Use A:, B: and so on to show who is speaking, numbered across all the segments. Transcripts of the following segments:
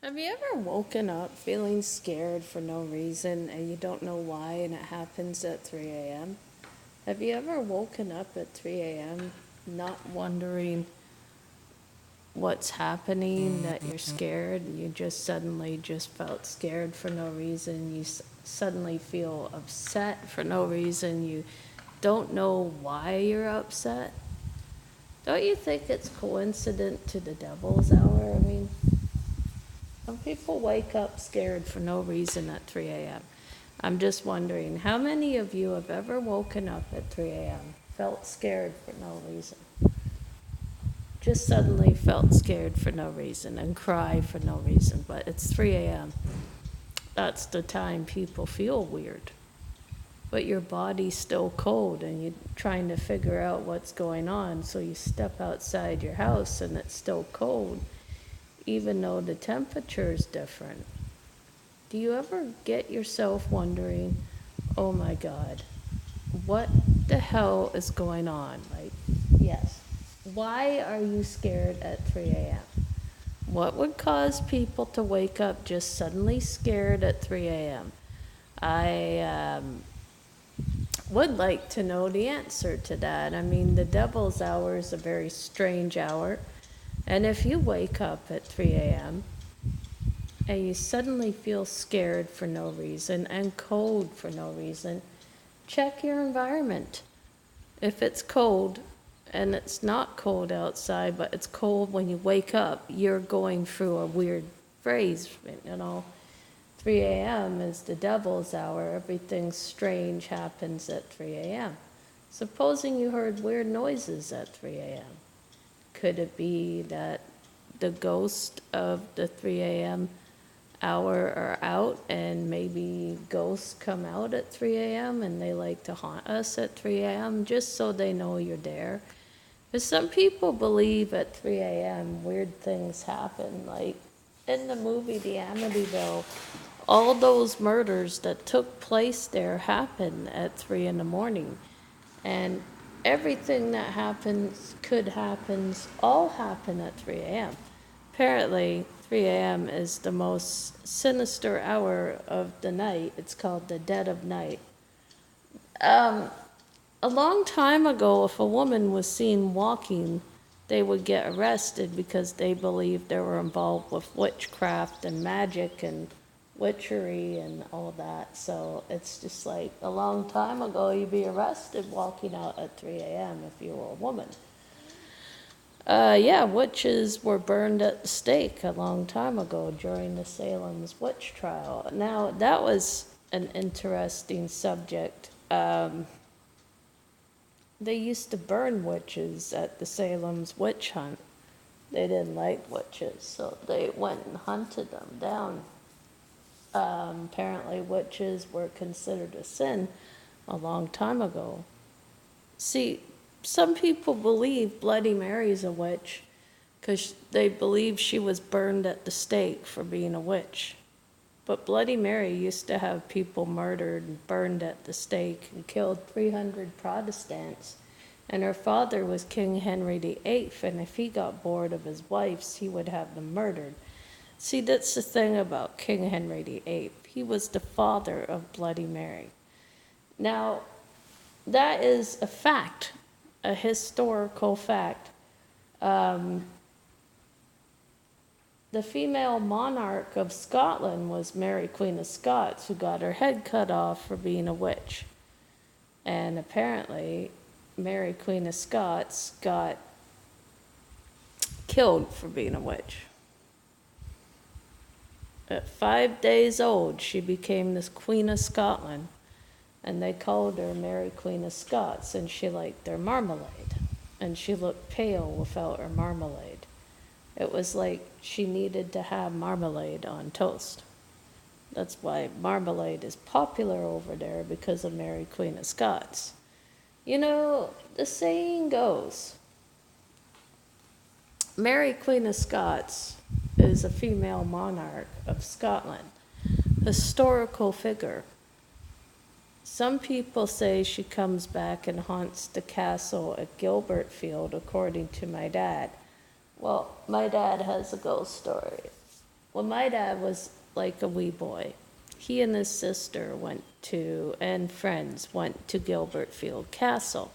A: Have you ever woken up feeling scared for no reason and you don't know why and it happens at 3 a.m.? Have you ever woken up at 3 a.m. not wondering what's happening, that you're scared? You just suddenly just felt scared for no reason. You suddenly feel upset for no reason. You don't know why you're upset. Don't you think it's coincident to the devil's hour? I mean, some people wake up scared for no reason at 3 a.m. I'm just wondering, how many of you have ever woken up at 3 a.m., felt scared for no reason? Just suddenly felt scared for no reason and cry for no reason, but it's 3 a.m. That's the time people feel weird. But your body's still cold and you're trying to figure out what's going on, so you step outside your house and it's still cold, even though the temperature is different. Do you ever get yourself wondering, oh my God, what the hell is going on? Like, yes, why are you scared at 3 a.m.? What would cause people to wake up just suddenly scared at 3 a.m.? I would like to know the answer to that. I mean, the devil's hour is a very strange hour. And if you wake up at 3 a.m., and you suddenly feel scared for no reason and cold for no reason, check your environment. If it's cold and it's not cold outside, but it's cold when you wake up, you're going through a weird phase. 3 a.m. is the devil's hour. Everything strange happens at 3 a.m. Supposing you heard weird noises at 3 a.m. Could it be that the ghost of the 3 a.m. hour are out, and maybe ghosts come out at 3 a.m. and they like to haunt us at 3 a.m. just so they know you're there? Because some people believe at 3 a.m. weird things happen. Like in the movie The Amityville, all those murders that took place there happened at 3 in the morning. And everything that happens, could happen, all happen at 3 a.m. Apparently, 3 a.m. is the most sinister hour of the night. It's called the dead of night. A long time ago, if a woman was seen walking, they would get arrested because they believed they were involved with witchcraft and magic and witchery and all that. So it's just like a long time ago, you'd be arrested walking out at 3 a.m. if you were a woman. Yeah, witches were burned at the stake a long time ago during the Salem's witch trial. Now, that was an interesting subject. They used to burn witches at the Salem's witch hunt. They didn't like witches, so they went and hunted them down. Apparently, witches were considered a sin a long time ago. See, some people believe Bloody Mary's a witch because they believe she was burned at the stake for being a witch. But Bloody Mary used to have people murdered and burned at the stake and killed 300 Protestants. And her father was King Henry VIII, and if he got bored of his wives, he would have them murdered. See, that's the thing about King Henry VIII. He was the father of Bloody Mary. Now, that is a fact, a historical fact. The female monarch of Scotland was Mary, Queen of Scots, who got her head cut off for being a witch. And apparently, Mary, Queen of Scots, got killed for being a witch. At 5 days old, she became this Queen of Scotland, and they called her Mary, Queen of Scots, and she liked their marmalade, and she looked pale without her marmalade. It was like she needed to have marmalade on toast. That's why marmalade is popular over there, because of Mary, Queen of Scots. You know, the saying goes, Mary, Queen of Scots is a female monarch of Scotland, historical figure. Some people say she comes back and haunts the castle at Gilbertfield, according to my dad. Well, my dad has a ghost story. when my dad was like a wee boy, he and his sister and friends went to Gilbert Field Castle.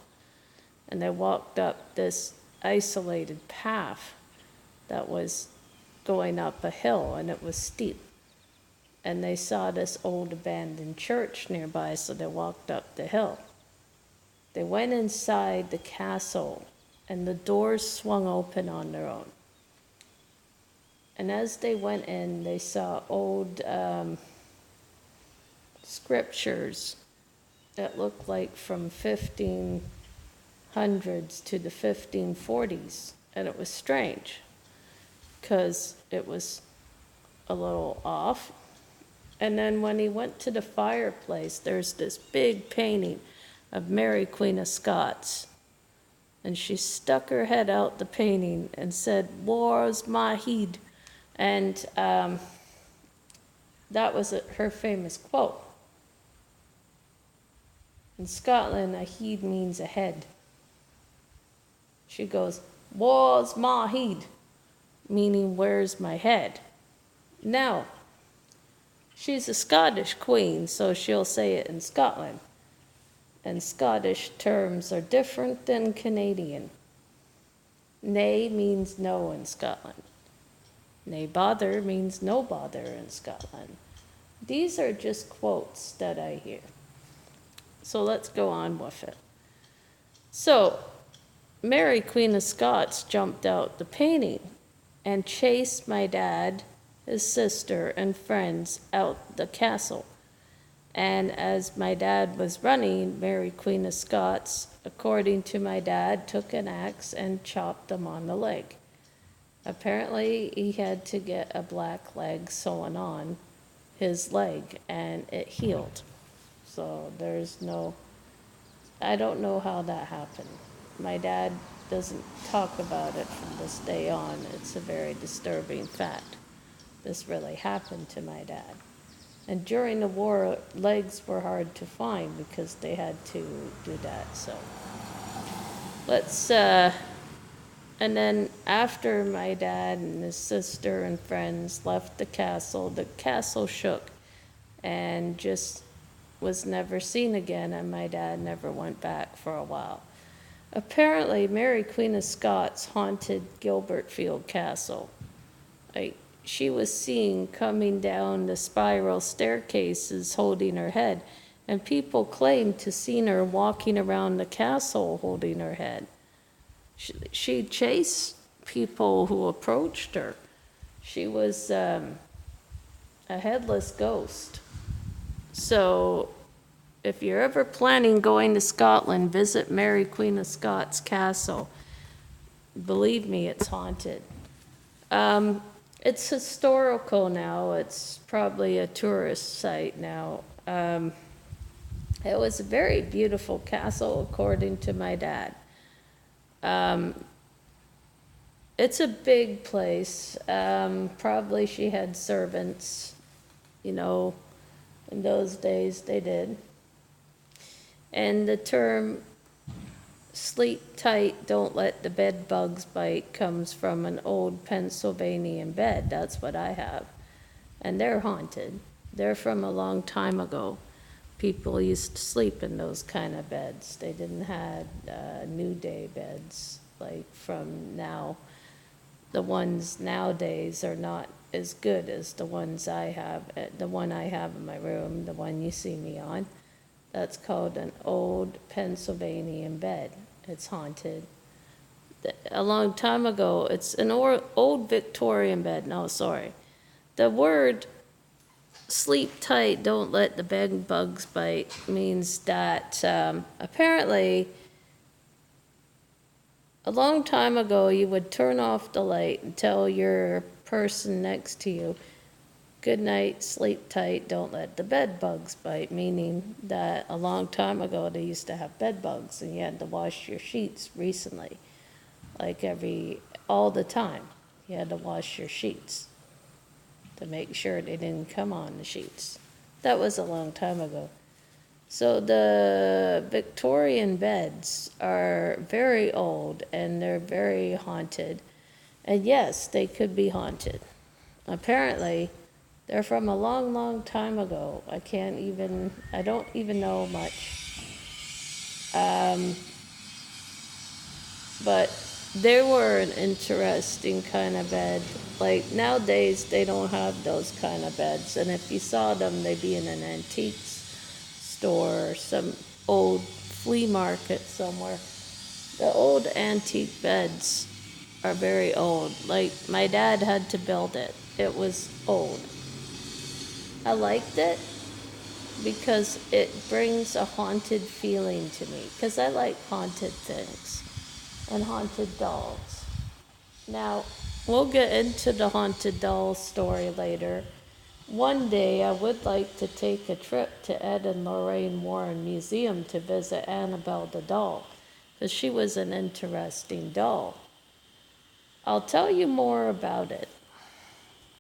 A: And they walked up this isolated path that was going up a hill, and it was steep. And they saw this old abandoned church nearby, so they walked up the hill. They went inside the castle, and the doors swung open on their own. And as they went in, they saw old scriptures that looked like from 1500s to the 1540s. And it was strange, because it was a little off. And then when he went to the fireplace, there's this big painting of Mary, Queen of Scots. And she stuck her head out the painting and said, "War's my heed." And that was her famous quote. In Scotland, a heed means a head. She goes, "War's my heed," meaning where's my head. Now, she's a Scottish queen, so she'll say it in Scotland. And Scottish terms are different than Canadian. Nay means no in Scotland. Nay bother means no bother in Scotland. These are just quotes that I hear. So let's go on with it. So, Mary, Queen of Scots, jumped out the painting and chased my dad, his sister, and friends out the castle. And as my dad was running, Mary, Queen of Scots, according to my dad, took an axe and chopped him on the leg. Apparently, he had to get a black leg sewn on his leg, and it healed. So I don't know how that happened. My dad doesn't talk about it from this day on. It's a very disturbing fact. This really happened to my dad. And during the war, legs were hard to find because they had to do that. So and then after my dad and his sister and friends left the castle shook and just was never seen again, and my dad never went back for a while. Apparently, Mary, Queen of Scots, haunted Gilbert Field Castle. She was seen coming down the spiral staircases holding her head, and people claimed to seen her walking around the castle holding her head. She chased people who approached her. She was a headless ghost. So if you're ever planning going to Scotland, visit Mary, Queen of Scots Castle. Believe me, it's haunted. It's historical now. It's probably a tourist site now. It was a very beautiful castle, according to my dad. It's a big place. Probably she had servants, in those days they did. And the term "sleep tight, don't let the bed bugs bite" comes from an old Pennsylvanian bed. That's what I have. And they're haunted. They're from a long time ago. People used to sleep in those kind of beds. They didn't have new day beds like from now. The ones nowadays are not as good as the ones I have. The one I have in my room, the one you see me on, that's called an old Pennsylvanian bed. It's haunted. A long time ago, it's an old Victorian bed. No, sorry. The word "sleep tight, don't let the bed bugs bite" means that apparently a long time ago you would turn off the light and tell your person next to you, "Good night, sleep tight, don't let the bed bugs bite," meaning that a long time ago they used to have bed bugs and you had to wash your sheets recently, like all the time. You had to wash your sheets to make sure they didn't come on the sheets. That was a long time ago. So the Victorian beds are very old and they're very haunted. And yes, they could be haunted. Apparently, they're from a long, long time ago. I don't even know much. But they were an interesting kind of bed. Like nowadays, they don't have those kind of beds. And if you saw them, they'd be in an antiques store or some old flea market somewhere. The old antique beds are very old. Like my dad had to build it. It was old. I liked it because it brings a haunted feeling to me. Because I like haunted things and haunted dolls. Now, we'll get into the haunted doll story later. One day, I would like to take a trip to Ed and Lorraine Warren Museum to visit Annabelle the doll, because she was an interesting doll. I'll tell you more about it